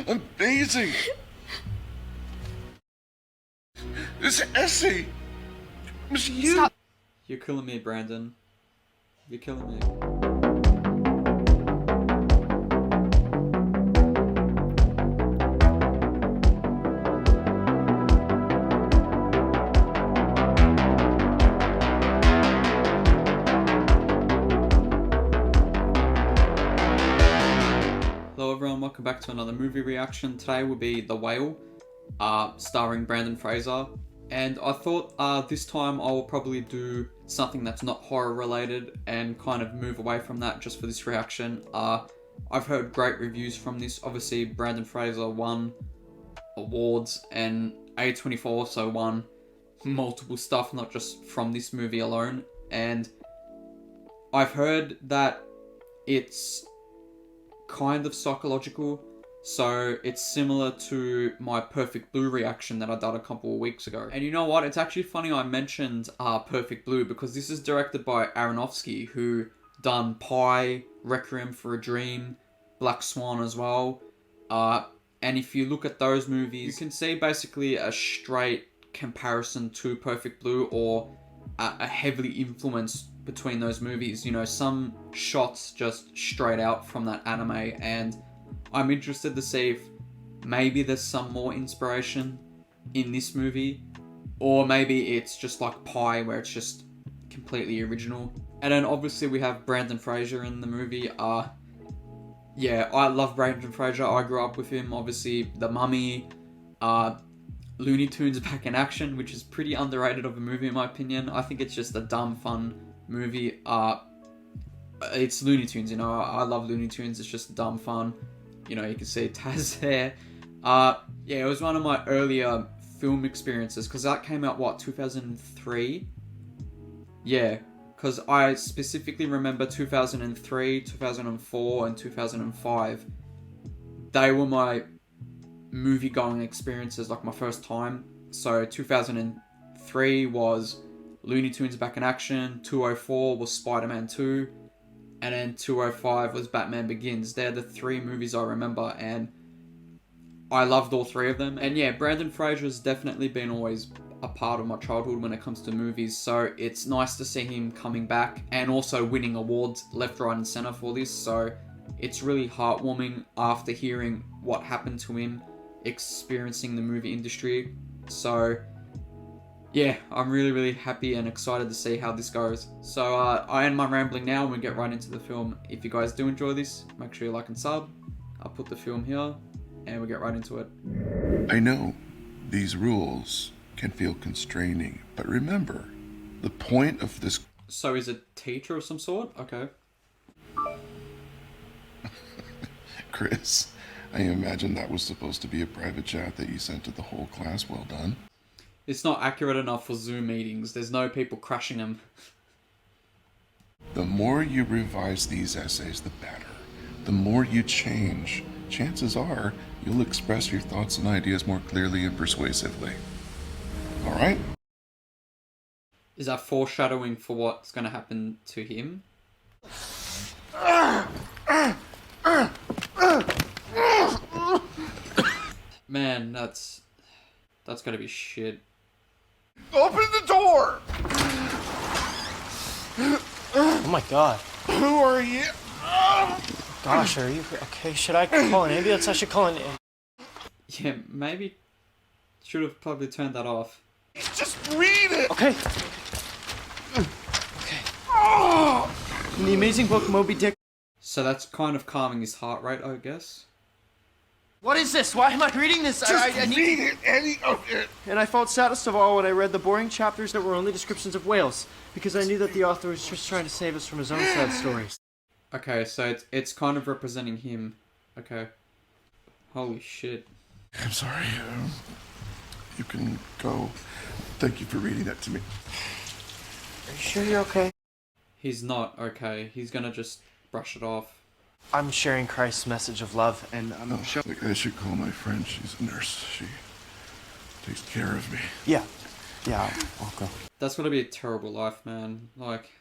amazing. This essay was you. Stop. You're killing me, Brandon. You're killing me. Hello everyone, welcome back to another movie reaction. Today will be The Whale, starring Brandon Fraser. And I thought this time I will probably do something that's not horror related and kind of move away from that just for this reaction. I've heard great reviews from this. Obviously Brandon Fraser won awards and A24 also won multiple stuff, not just from this movie alone. And I've heard that it's kind of psychological, so it's similar to my Perfect Blue reaction that I did a couple of weeks ago. And you know what, it's actually funny I mentioned Perfect Blue because this is directed by Aronofsky, who done Pi, Requiem for a Dream, Black Swan as well. And if you look at those movies, you can see basically a straight comparison to Perfect Blue, or a heavily influenced between those movies. You know, some shots just straight out from that anime, and I'm interested to see if maybe there's some more inspiration in this movie, or maybe it's just like Pi where it's just completely original. And then obviously we have Brandon Fraser in the movie. Yeah, I love Brandon Fraser. I grew up with him. Obviously The Mummy, Looney Tunes Back in Action, which is pretty underrated of a movie in my opinion. I think it's just a dumb fun movie. It's Looney Tunes, you know, I love Looney Tunes. It's just dumb fun. You know, you can see Taz there. Yeah, it was one of my earlier film experiences because that came out, what, 2003? Yeah, because I specifically remember 2003, 2004, and 2005. They were my movie-going experiences, like my first time. So 2003 was Looney Tunes Back in Action, 204 was Spider-Man 2, and then 205 was Batman Begins. They're the three movies I remember, and I loved all three of them. And yeah, Brandon Fraser has definitely been always a part of my childhood when it comes to movies, so it's nice to see him coming back and also winning awards left, right, and center for this. So it's really heartwarming after hearing what happened to him experiencing the movie industry. So yeah, I'm really happy and excited to see how this goes. So I end my rambling now and we get right into the film. If you guys do enjoy this, make sure you like and sub. I'll put the film here and we get right into it. I know these rules can feel constraining, but remember, the point of this... So is it teacher of some sort? Okay. Chris, I imagine that was supposed to be a private chat that you sent to the whole class. Well done. It's not accurate enough for Zoom meetings. There's no people crashing them. The more you revise these essays, the better. The more you change, chances are you'll express your thoughts and ideas more clearly and persuasively. All right? Is that foreshadowing for what's going to happen to him? Man, that's gotta be shit. Open the door! Oh my god. Who are you? Gosh, are you okay? Should I call an ambulance? I should call an... Yeah, maybe should have probably turned that off. Just read it! Okay. In the amazing book Moby Dick... So that's kind of calming his heart rate, I guess. What is this? Why am I reading this? Just read it, any of it! And I felt saddest of all when I read the boring chapters that were only descriptions of whales, because I knew that the author was just trying to save us from his own sad stories. Okay, so it's kind of representing him. Okay. Holy shit. I'm sorry. You can go. Thank you for reading that to me. Are you sure you're okay? He's not okay. He's gonna just brush it off. I'm sharing Christ's message of love, and I'm... I should call my friend. She's a nurse. She takes care of me. Yeah, I'll go. That's gonna be a terrible life, man. Like...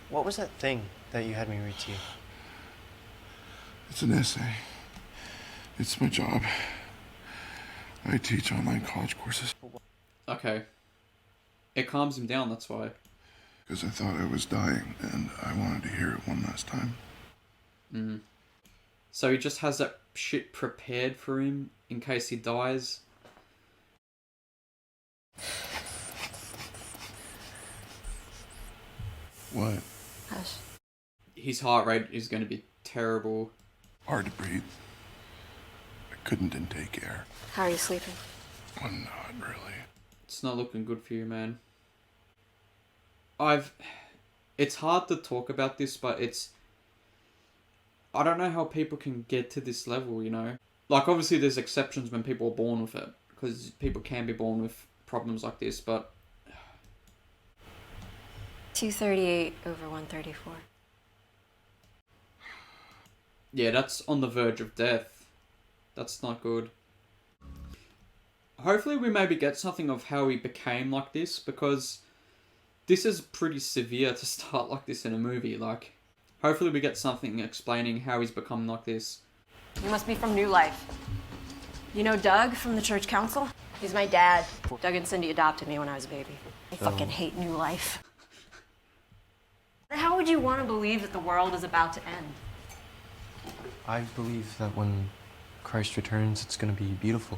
What was that thing that you had me read to you? It's an essay. It's my job. I teach online college courses. Okay. It calms him down, that's why. Because I thought I was dying, and I wanted to hear it one last time. So he just has that shit prepared for him in case he dies. What? Hush. His heart rate is going to be terrible. Hard to breathe. I couldn't intake air. How are you sleeping? Well, not really. It's not looking good for you, man. It's hard to talk about this, but I don't know how people can get to this level, you know? Like, obviously there's exceptions when people are born with it, because people can be born with problems like this, but 238 over 134. yeah, that's on the verge of death. That's not good. Hopefully we maybe get something of how he became like this, because this is pretty severe to start like this in a movie. Like, hopefully we get something explaining how he's become like this. You must be from New Life. You know Doug from the church council? He's my dad. Doug and Cindy adopted me when I was a baby. I fucking hate New Life. How would you want to believe that the world is about to end? I believe that when Christ returns, it's going to be beautiful.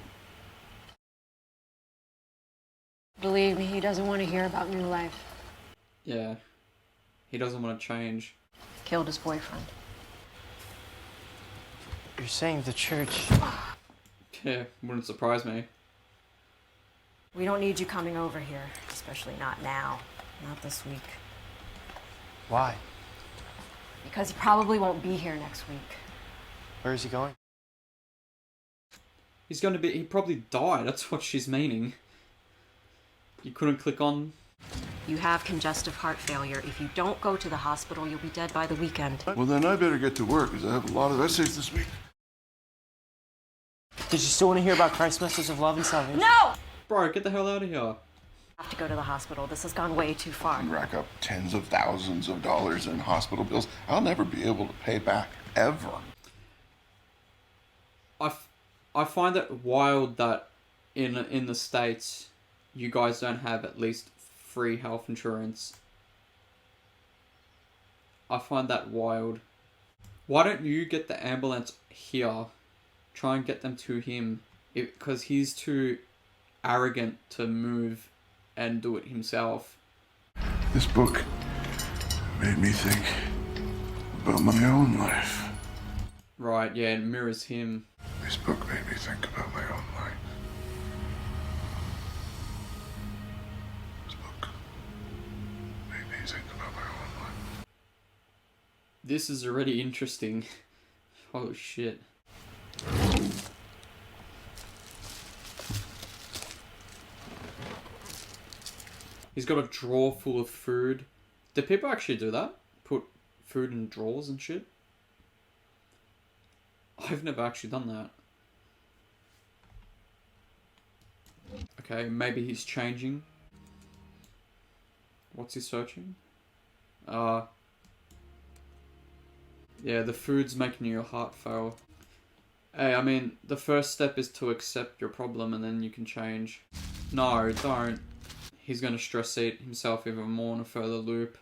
Believe me, he doesn't want to hear about New Life. Yeah. He doesn't want to change. Killed his boyfriend. You're saying the church... Yeah, wouldn't surprise me. We don't need you coming over here, especially not now. Not this week. Why? Because he probably won't be here next week. Where is he going? He'd probably die, that's what she's meaning. You couldn't click on... You have congestive heart failure. If you don't go to the hospital, you'll be dead by the weekend. Well, then I better get to work, because I have a lot of essays this week. Did you still want to hear about Christ's message of love and salvation? No! Bro, get the hell out of here. I have to go to the hospital. This has gone way too far. And rack up tens of thousands of dollars in hospital bills I'll never be able to pay back, ever. I find it wild that in the States, you guys don't have at least free health insurance. I find that wild. Why don't you get the ambulance here? Try and get them to him. Because he's too arrogant to move and do it himself. This book made me think about my own life. Right, yeah, it mirrors him. This book made me think about my own life. This book made me think about my own life. This is already interesting. Holy shit. He's got a drawer full of food. Do people actually do that? Put food in drawers and shit? I've never actually done that. Okay, maybe he's changing. What's he searching? Yeah, the food's making your heart fail. Hey, I mean, the first step is to accept your problem and then you can change. No, don't. He's going to stress eat himself even more in a further loop.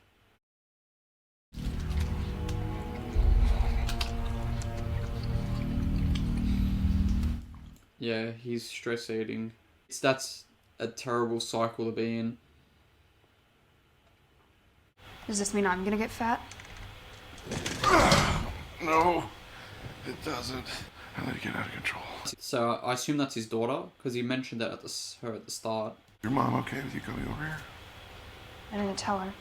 Yeah, he's stress eating. That's a terrible cycle to be in. Does this mean I'm gonna get fat? No, it doesn't. I let it get out of control. So I assume that's his daughter, because he mentioned that at her at the start. Your mom okay with you coming over here? I didn't tell her.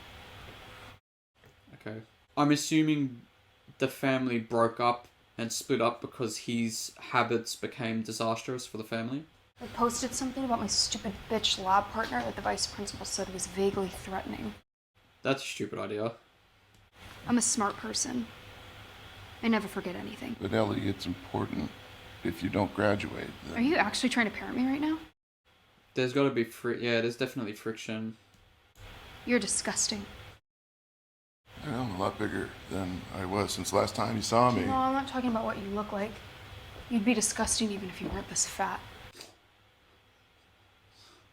Okay. I'm assuming the family broke up and split up because his habits became disastrous for the family. I posted something about my stupid bitch lab partner that the vice principal said was vaguely threatening. That's a stupid idea. I'm a smart person. I never forget anything. But Ellie, it's important. If you don't graduate, then... Are you actually trying to parent me right now? There's got to be there's definitely friction. You're disgusting. I'm a lot bigger than I was since last time you saw me. No, I'm not talking about what you look like. You'd be disgusting even if you weren't this fat.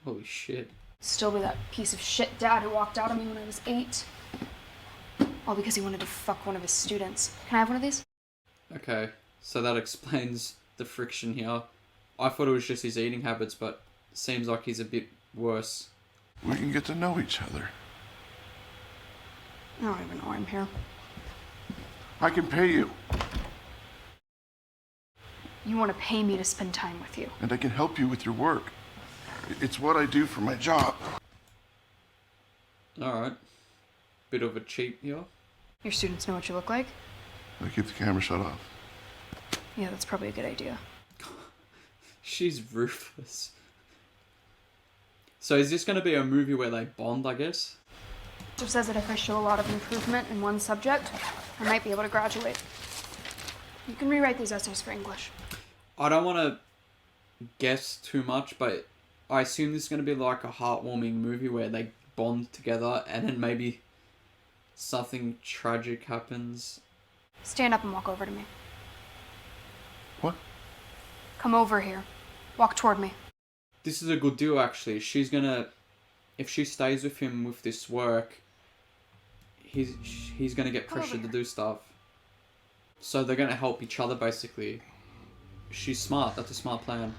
Holy shit. Still be that piece of shit dad who walked out on me when I was 8. All because he wanted to fuck one of his students. Can I have one of these? Okay, so that explains the friction here. I thought it was just his eating habits, but seems like he's a bit worse. We can get to know each other. I don't even know why I'm here. I can pay you, You want to pay me to spend time with you. and I can help you with your work. It's what I do for my job. Alright. Bit of a cheat here. Your students know what you look like? I keep the camera shut off. Yeah, that's probably a good idea. She's ruthless. So is this going to be a movie where they bond, I guess? Joseph says that if I show a lot of improvement in one subject, I might be able to graduate. You can rewrite these essays for English. I don't want to guess too much, but I assume this is going to be like a heartwarming movie where they bond together and then maybe something tragic happens. Stand up and walk over to me. What? Come over here. Walk toward me. This is a good deal, actually. She's going to... If she stays with him with this work, he's going to get Come over pressured to here. do stuff. So they're going to help each other, basically. She's smart. That's a smart plan.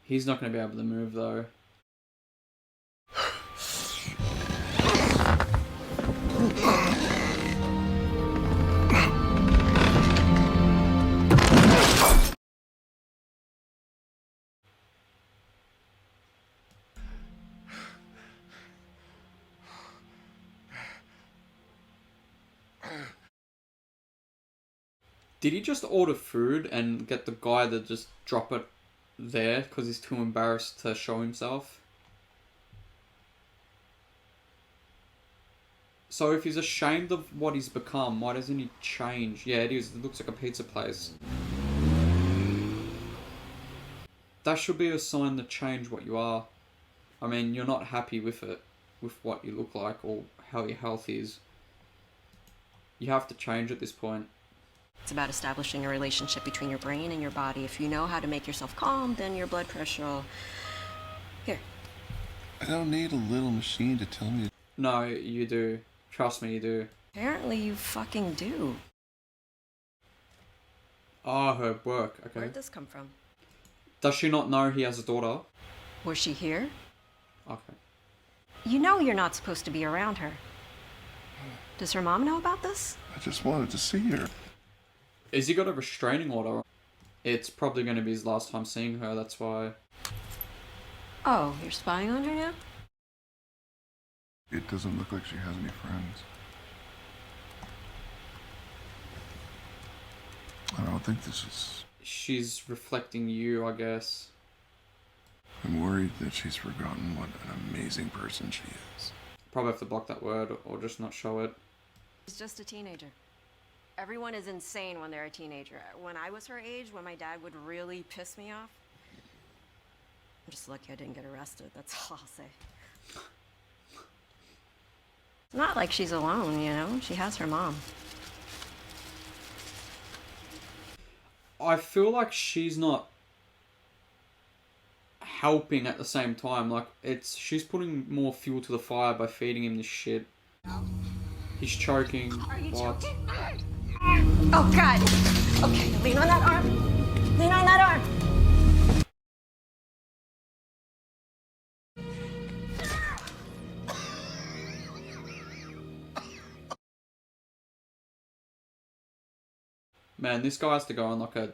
He's not going to be able to move, though. Did he just order food and get the guy to just drop it there because he's too embarrassed to show himself? So if he's ashamed of what he's become, why doesn't he change? Yeah, it is. It looks like a pizza place. That should be a sign to change what you are. I mean, you're not happy with it, with what you look like or how your health is. You have to change at this point. It's about establishing a relationship between your brain and your body. If you know how to make yourself calm, then your blood pressure will... Here. I don't need a little machine to tell me. No, you do. Trust me, you do. Apparently you fucking do. Oh, her work. Okay. Where'd this come from? Does she not know he has a daughter? Was she here? Okay. You know you're not supposed to be around her. Does her mom know about this? I just wanted to see her. Has he got a restraining order? It's probably going to be his last time seeing her, that's why. Oh, you're spying on her now? It doesn't look like she has any friends. I don't think this is... She's reflecting you, I guess. I'm worried that she's forgotten what an amazing person she is. Probably have to block that word or just not show it. She's just a teenager. Everyone is insane when they're a teenager. When I was her age, when my dad would really piss me off, I'm just lucky I didn't get arrested. That's all I'll say. It's not like she's alone, you know? She has her mom. I feel like she's not helping at the same time. Like, she's putting more fuel to the fire by feeding him this shit. He's choking. What? Oh, God! Okay, lean on that arm. Lean on that arm. Man, this guy has to go on like a...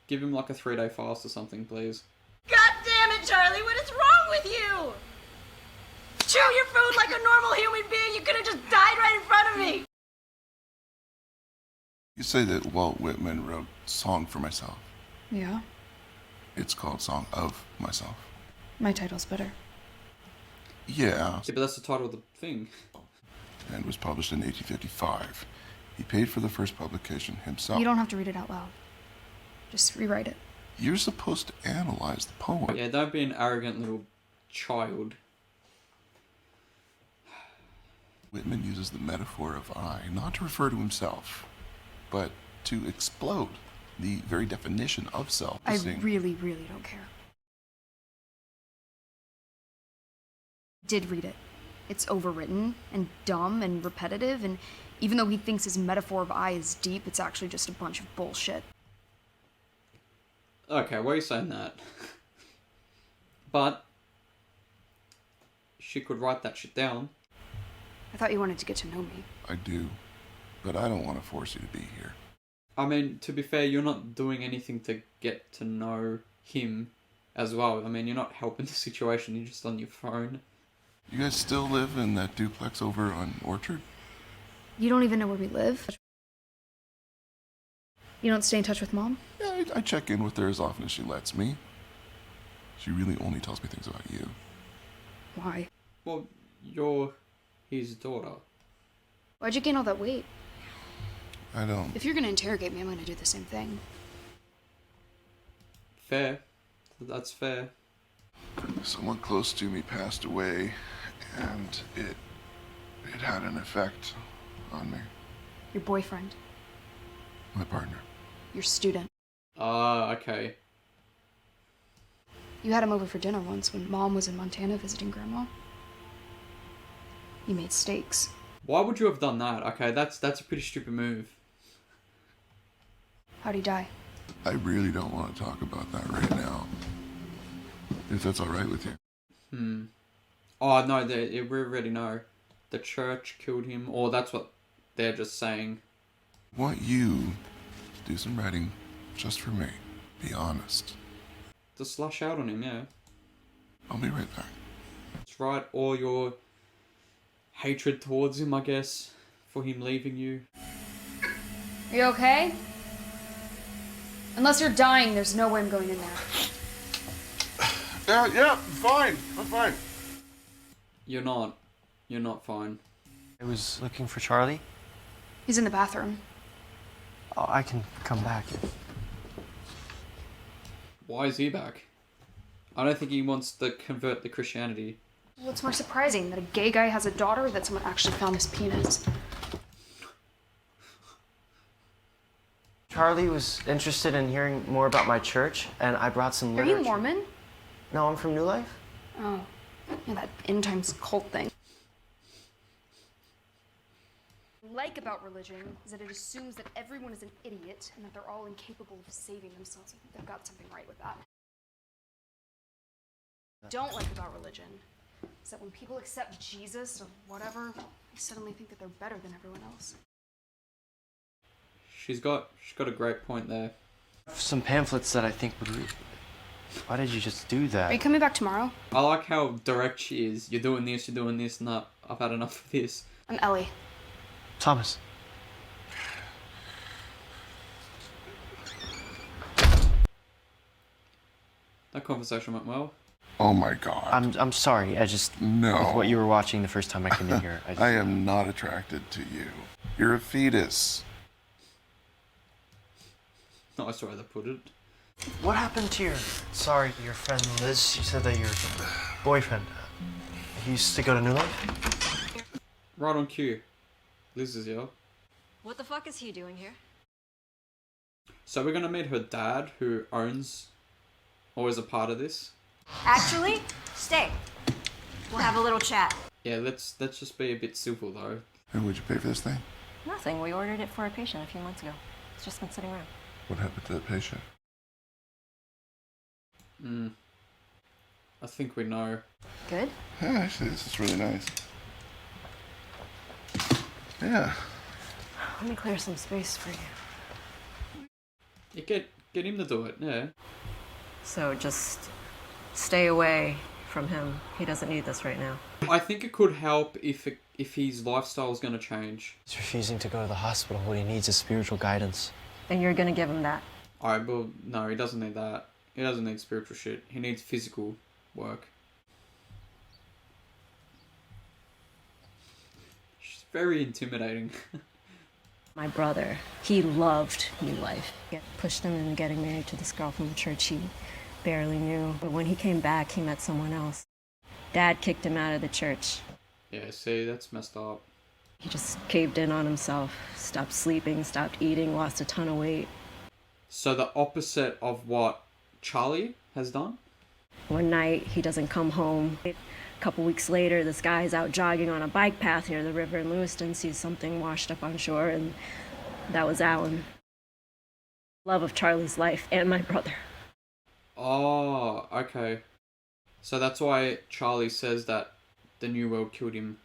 Give him like a 3-day fast or something, please. God damn it, Charlie! What is wrong with you? Chew your food like a normal human being. You could have just died right in front of me. You say that Walt Whitman wrote Song for Myself. Yeah, It's called Song of Myself. my title's better. Yeah, Yeah, but that's the title of the thing. and was published in 1855. He paid for the first publication himself. You don't have to read it out loud. Just rewrite it. You're supposed to analyze the poem. Yeah, don't be an arrogant little child. Whitman uses the metaphor of I not to refer to himself, but to explode. The very definition of self. I really, really don't care. Did read it. It's overwritten and dumb and repetitive, and even though he thinks his metaphor of I is deep, it's actually just a bunch of bullshit. Okay, why are you saying that? But she could write that shit down. I thought you wanted to get to know me. I do, but I don't want to force you to be here. I mean, to be fair, you're not doing anything to get to know him as well. I mean, you're not helping the situation, you're just on your phone. You guys still live in that duplex over on Orchard? You don't even know where we live? You don't stay in touch with Mom? Yeah, I check in with her as often as she lets me. She really only tells me things about you. Why? Well, you're his daughter. Why'd you gain all that weight? I don't. If you're gonna interrogate me, I'm gonna do the same thing. Fair. That's fair. Someone close to me passed away, and it had an effect on me. Your boyfriend. My partner. Your student. Okay. You had him over for dinner once when Mom was in Montana visiting Grandma. You made steaks. Why would you have done that? Okay, that's a pretty stupid move. How'd he die? I really don't want to talk about that right now. If that's alright with you. Oh, no, we already know. The church killed him, or that's what they're just saying. I want you to do some writing just for me. Be honest. Just slash out on him, yeah. I'll be right back. Just write all your hatred towards him, I guess, for him leaving you. Are you okay? Unless you're dying, there's no way I'm going in there. Yeah, I'm fine. I'm fine. You're not. You're not fine. I was looking for Charlie. He's in the bathroom. Oh, I can come back. Why is he back? I don't think he wants to convert to Christianity. What's more surprising, that a gay guy has a daughter, or that someone actually found his penis? Charlie was interested in hearing more about my church, and I brought some Are literature. you Mormon? No, I'm from New Life. Oh, yeah, that end times cult thing. What I like about religion is that it assumes that everyone is an idiot and that they're all incapable of saving themselves. I think they've got something right with that. What I don't like about religion is that when people accept Jesus or whatever, they suddenly think that they're better than everyone else. She's got a great point there. Some pamphlets that I think would read. Why did you just do that? Are you coming back tomorrow? I like how direct she is. You're doing this, nah, I've had enough of this. I'm Ellie. Thomas. That conversation went well. Oh my god. I'm sorry. I just No. with what you were watching the first time I came in here. I am not attracted to you. You're a fetus. Nice way to put it. What happened to your friend Liz? She said that your boyfriend, he used to go to New Life? Right on cue. Liz is here. What the fuck is he doing here? So we're gonna meet her dad, who owns or is a part of this. Actually, stay. We'll have a little chat. Yeah, let's just be a bit civil though. And would you pay for this thing? Nothing. We ordered it for a patient a few months ago. It's just been sitting around. What happened to the patient? I think we know. Good? Yeah, actually, this is really nice. Yeah. Let me clear some space for you. You get him to do it, yeah. So just stay away from him. He doesn't need this right now. I think it could help if his lifestyle is gonna change. He's refusing to go to the hospital. What he needs is spiritual guidance. And you're gonna give him that. Alright, well, no, he doesn't need that. He doesn't need spiritual shit. He needs physical work. She's very intimidating. My brother, he loved New Life. It pushed him into getting married to this girl from the church he barely knew. But when he came back, he met someone else. Dad kicked him out of the church. Yeah, see, that's messed up. He just caved in on himself, stopped sleeping, stopped eating, lost a ton of weight. So the opposite of what Charlie has done? One night, he doesn't come home. A couple weeks later, this guy's out jogging on a bike path near the river in Lewiston, sees something washed up on shore, and that was Alan. Love of Charlie's life and my brother. Oh, okay. So that's why Charlie says that the New World killed him.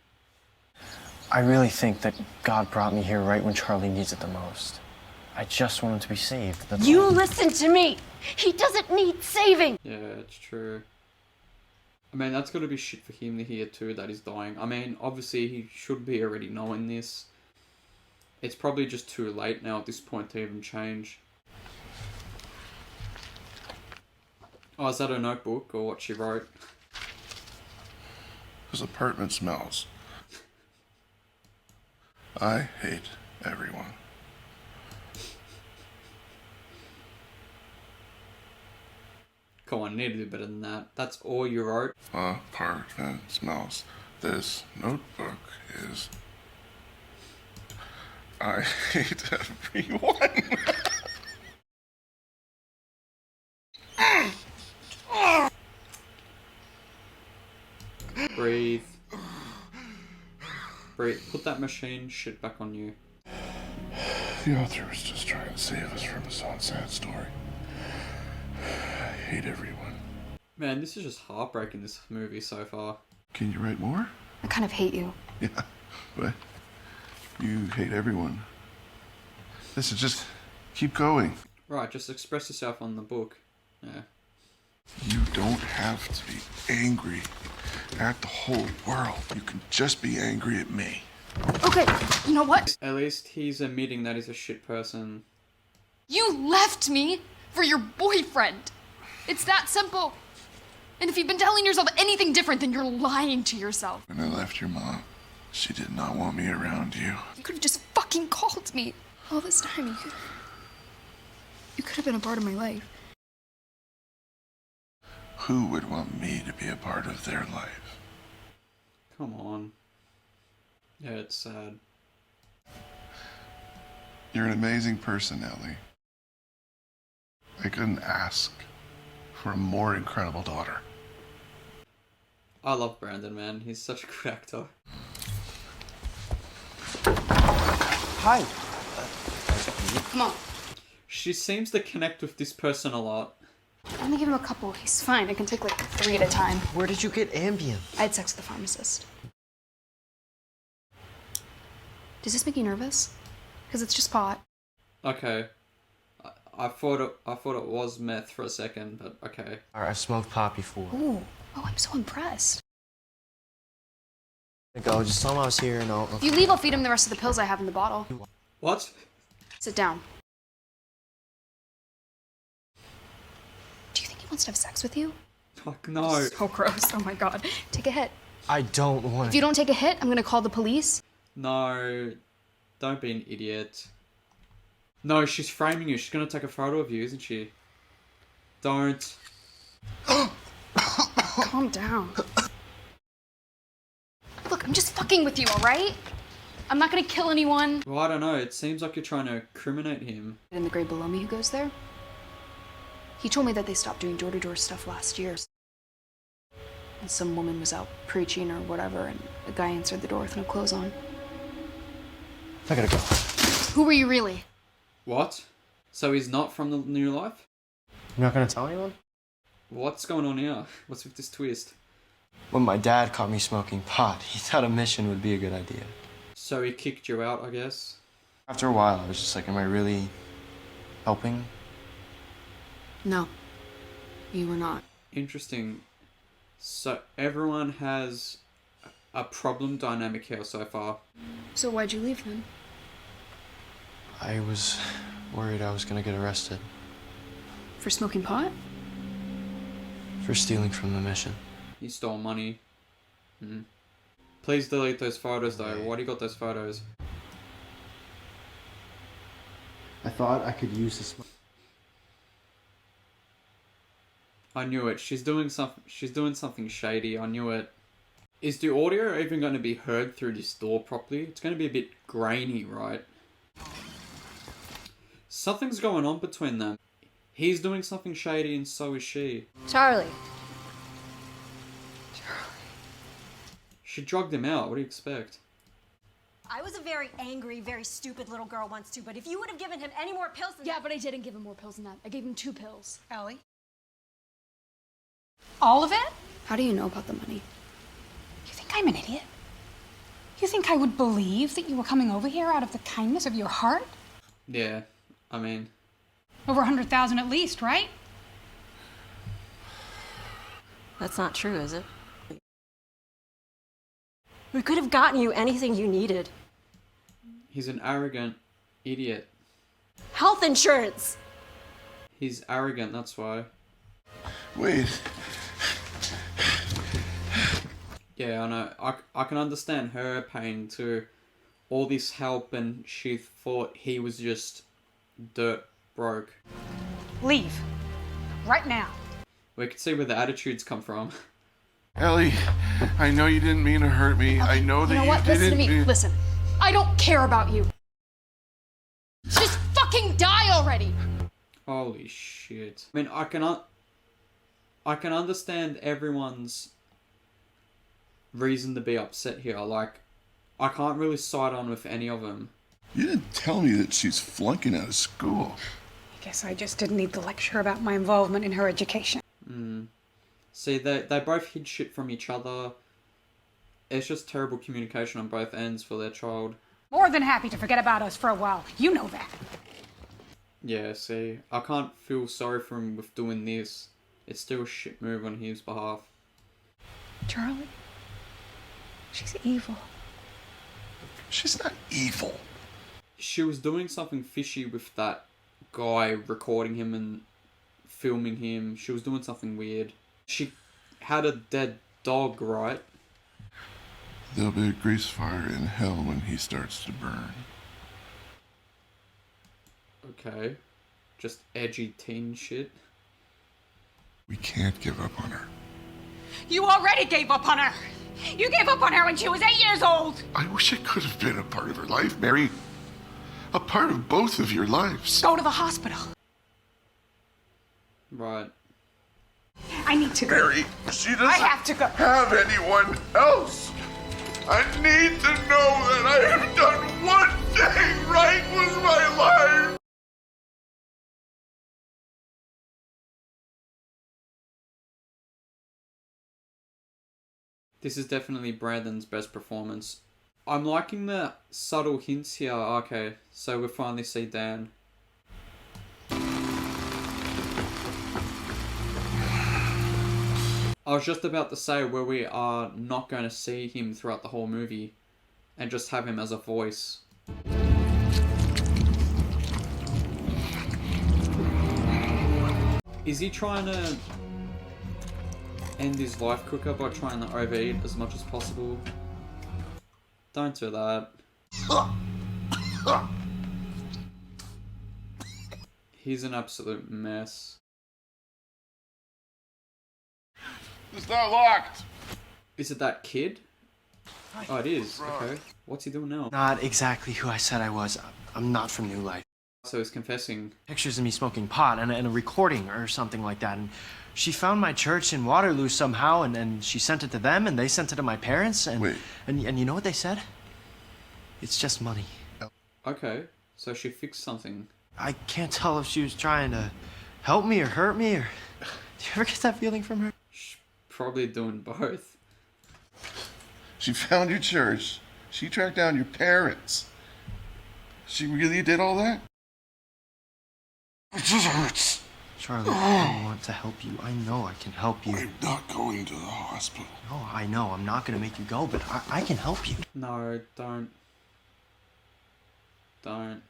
I really think that God brought me here right when Charlie needs it the most. I just want him to be saved. That's You all. listen to me! He doesn't need saving! Yeah, it's true. I mean, that's got to be shit for him to hear too, that he's dying. I mean, obviously he should be already knowing this. It's probably just too late now at this point to even change. Oh, is that a notebook or what she wrote? This apartment smells. I hate everyone. Come on, I need to do better than that. That's all you wrote? Apartment smells. This notebook is... I hate everyone. Breathe. Breathe. Put that machine shit back on you. The author was just trying to save us from his own sad story. I hate everyone. Man, this is just heartbreaking, this movie so far. Can you write more? I kind of hate you. Yeah, but you hate everyone. Listen, just keep going. Right, just express yourself on the book. Yeah. You don't have to be angry at the whole world. You can just be angry at me. Okay, you know what? At least he's admitting that he's a shit person. You left me for your boyfriend. It's that simple. And if you've been telling yourself anything different, then you're lying to yourself. When I left your mom, she did not want me around you. You could have just fucking called me. All this time, you could have been a part of my life. Who would want me to be a part of their life? Come on. Yeah, it's sad. You're an amazing person, Ellie. I couldn't ask for a more incredible daughter. I love Brandon, man. He's such a good actor. Hi. Come on. She seems to connect with this person a lot. I'm gonna give him a couple. He's fine. I can take like 3 at a time. Where did you get Ambien? I had sex with the pharmacist. Does this make you nervous? Because it's just pot. Okay. I thought it was meth for a second, but okay. I've smoked pot before. Ooh. Oh, I'm so impressed. Go, just tell him I was here and If you leave, I'll feed him the rest of the pills I have in the bottle. What? Sit down. Do you think he wants to have sex with you? Fuck no. So gross. Oh my god. Take a hit. I don't want If you don't take a hit, I'm gonna call the police. No. Don't be an idiot. No, she's framing you. She's gonna take a photo of you, isn't she? Don't. Calm down. Look, I'm just fucking with you, alright? I'm not gonna kill anyone. Well, I don't know. It seems like you're trying to incriminate him. In the grade below me who goes there, he told me that they stopped doing door-to-door stuff last year. And some woman was out preaching or whatever, and a guy answered the door with no clothes on. I gotta go. Who were you really? What? So he's not from the New Life? You're not gonna tell anyone? What's going on here? What's with this twist? When my dad caught me smoking pot, he thought a mission would be a good idea. So he kicked you out, I guess? After a while, I was just like, am I really helping? No. You were not. Interesting. So everyone has a problem dynamic here so far. So why'd you leave then? I was worried I was gonna get arrested For smoking pot? for stealing from the mission. He stole money. Please delete those photos though. Why do you got those photos? I thought I could use this. I knew it. She's doing something shady. I knew it. Is the audio even going to be heard through this door properly? It's going to be a bit grainy, right? Something's going on between them. He's doing something shady and so is she. Charlie. She drugged him out, what do you expect? I was a very angry, very stupid little girl once too, but if you would have given him any more pills than Yeah, but I didn't give him more pills than that. I gave him 2 pills. Ellie? All of it? How do you know about the money? You think I'm an idiot? You think I would believe that you were coming over here out of the kindness of your heart? Yeah, I mean... Over 100,000 at least, right? That's not true, is it? We could have gotten you anything you needed. He's an arrogant idiot. Health insurance! He's arrogant, that's why. Wait. Yeah, I know. I can understand her pain too. All this help and she thought he was just dirt broke. Leave. Right now. We can see where the attitudes come from. Ellie, I know you didn't mean to hurt me. I know that You know what? Listen to didn't me. mean... Listen. I don't care about you. Just fucking die already! Holy shit. I mean, I can understand everyone's reason to be upset here. Like, I can't really side on with any of them. You didn't tell me that she's flunking out of school. I guess I just didn't need the lecture about my involvement in her education. See, they both hid shit from each other. It's just terrible communication on both ends for their child. More than happy to forget about us for a while. You know that. Yeah, see, I can't feel sorry for him with doing this. It's still a shit move on his behalf. Charlie, she's evil. She's not evil. She was doing something fishy with that guy recording him and filming him. She was doing something weird. She had a dead dog, right? There'll be a grease fire in hell when he starts to burn. Okay. Just edgy teen shit. We can't give up on her. You already gave up on her. You gave up on her when she was 8 years old. I wish I could have been a part of her life, Mary. A part of both of your lives. Go to the hospital. Right. I need to go. Mary, she doesn't I have to go. have anyone else. I need to know that I have done one thing right with my life. This is definitely Brandon's best performance. I'm liking the subtle hints here. Okay, so we finally see Dan. I was just about to say where we are not going to see him throughout the whole movie and just have him as a voice. Is he trying to end his life quicker by trying to overeat as much as possible? Don't do that. He's an absolute mess. It's not locked. Is it that kid? Oh, it is. Okay. What's he doing now? Not exactly who I said I was. I'm not from New Life. So he's confessing. Pictures of me smoking pot and a recording or something like that. And she found my church in Waterloo somehow, and she sent it to them, and they sent it to my parents. And, Wait. And you know what they said? It's just money. Okay. So she fixed something. I can't tell if she was trying to help me or hurt me, or... Do you ever get that feeling from her? She's probably doing both. She found your church. She tracked down your parents. She really did all that? It just hurts. Charlie, I want to help you. I know I can help you. I'm not going to the hospital. No, I know. I'm not going to make you go, but I can help you. No, don't. Don't.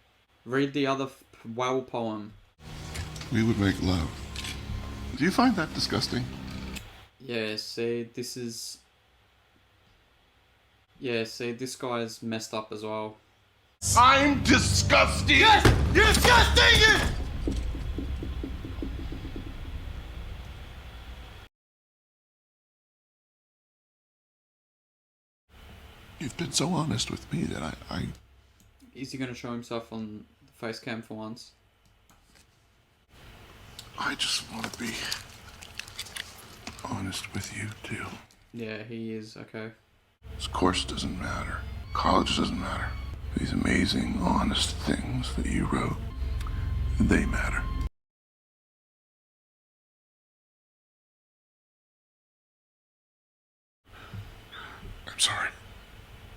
Read the other whale poem. We would make love. Do you find that disgusting? Yeah, see, this is... Yeah, see, this guy's messed up as well. I'm disgusting! Yes! Disgusting! You've been so honest with me that I Is he going to show himself on the face cam for once? I just want to be honest with you, too. Yeah, he is, okay. This course doesn't matter. College doesn't matter. These amazing, honest things that you wrote, they matter. I'm sorry.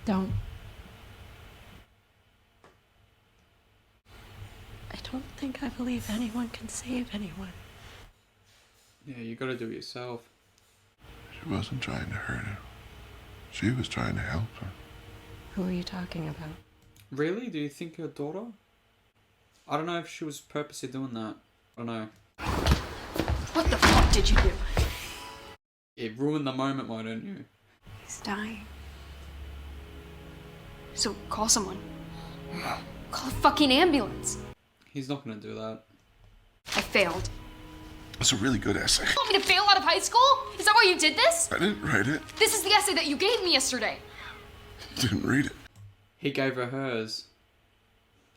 Don't. I don't think I believe anyone can save anyone. Yeah, you gotta do it yourself. She wasn't trying to hurt him. She was trying to help her. Who are you talking about? Really? Do you think your daughter? I don't know if she was purposely doing that. I don't know. What the fuck did you do? It ruined the moment, why don't you? He's dying. So call someone. Call a fucking ambulance. He's not gonna do that. I failed. It's a really good essay. You want me to fail out of high school? Is that why you did this? I didn't write it. This is the essay that you gave me yesterday. Didn't read it. He gave her hers.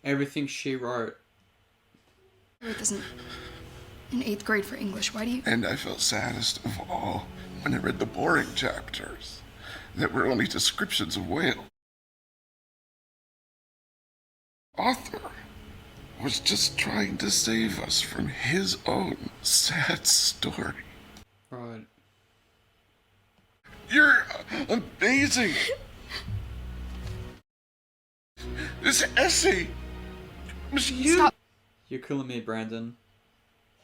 Everything she wrote. I wrote this in 8th grade for English. Why do you... And I felt saddest of all when I read the boring chapters that were only descriptions of whales. Author was just trying to save us from his own sad story. Right. You're amazing. This essay was you. Stop. You're killing me, Brandon.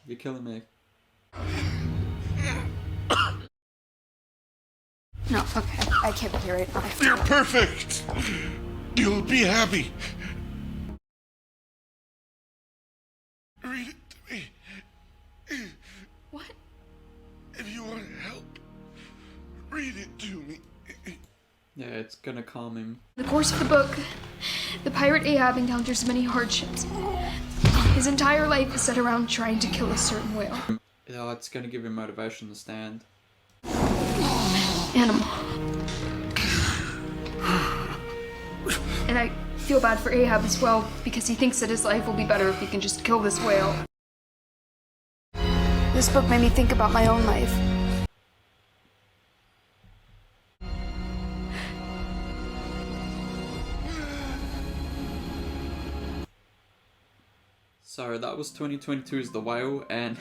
You're killing me. No, okay. I can't be here right now. You're perfect. You'll be happy. Read it to me. What? If you want help, read it to me. Yeah, it's gonna calm him. In the course of the book, the pirate Ahab encounters many hardships. His entire life is set around trying to kill a certain whale. Yeah, it's gonna give him motivation to stand. Animal. And I feel bad for Ahab as well, because he thinks that his life will be better if he can just kill this whale. This book made me think about my own life. So that was 2022's The Whale, and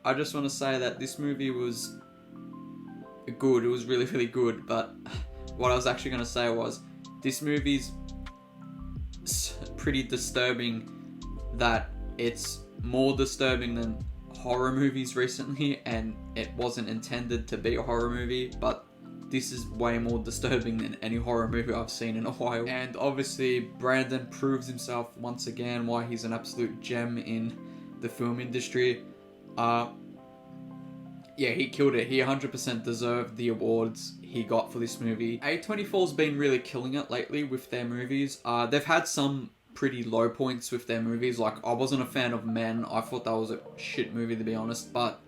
I just want to say that this movie was good. It was really, really good, but what I was actually going to say was this movie's pretty disturbing, that it's more disturbing than horror movies recently, and it wasn't intended to be a horror movie, but this is way more disturbing than any horror movie I've seen in a while. And obviously Brandon proves himself once again why he's an absolute gem in the film industry. Yeah, he killed it. He 100% deserved the awards he got for this movie. A24's been really killing it lately with their movies. They've had some pretty low points with their movies. Like, I wasn't a fan of Men. I thought that was a shit movie, to be honest. But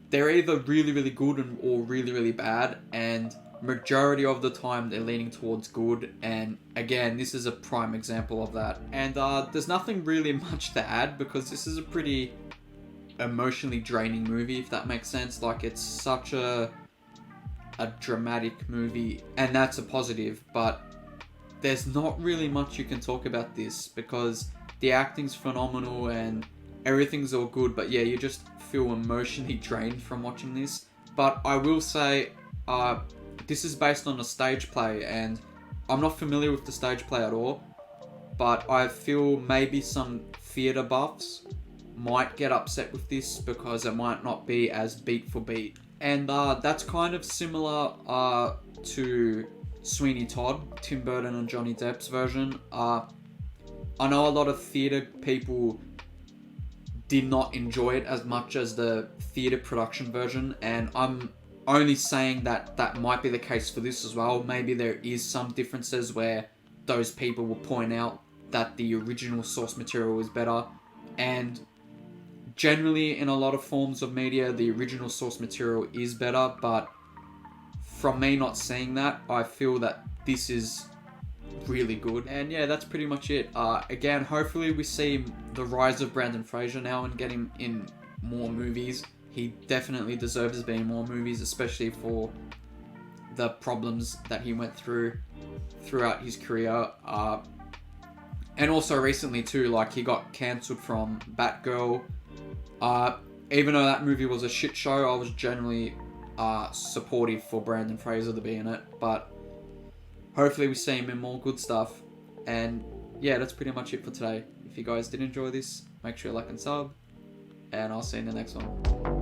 they're either really, really good or really, really bad. And majority of the time, they're leaning towards good. And again, this is a prime example of that. And there's nothing really much to add, because this is a pretty emotionally draining movie, if that makes sense. Like, it's such a dramatic movie, and that's a positive, but there's not really much you can talk about this, because the acting's phenomenal and everything's all good, but yeah, you just feel emotionally drained from watching this. But I will say, this is based on a stage play, and I'm not familiar with the stage play at all, but I feel maybe some theatre buffs might get upset with this because it might not be as beat for beat. And that's kind of similar to Sweeney Todd, Tim Burton and Johnny Depp's version. I know a lot of theatre people did not enjoy it as much as the theatre production version, and I'm only saying that that might be the case for this as well. Maybe there is some differences where those people will point out that the original source material is better, and generally, in a lot of forms of media, the original source material is better, but from me not seeing that, I feel that this is really good. And yeah, that's pretty much it. Again, hopefully we see the rise of Brandon Fraser now and get him in more movies. He definitely deserves to be in more movies, especially for the problems that he went through throughout his career. And also recently too, like, he got cancelled from Batgirl. Even though that movie was a shit show, I was generally supportive for Brandon Fraser to be in it. But hopefully we see him in more good stuff. And yeah, that's pretty much it for today. If you guys did enjoy this, make sure you like and sub. And I'll see you in the next one.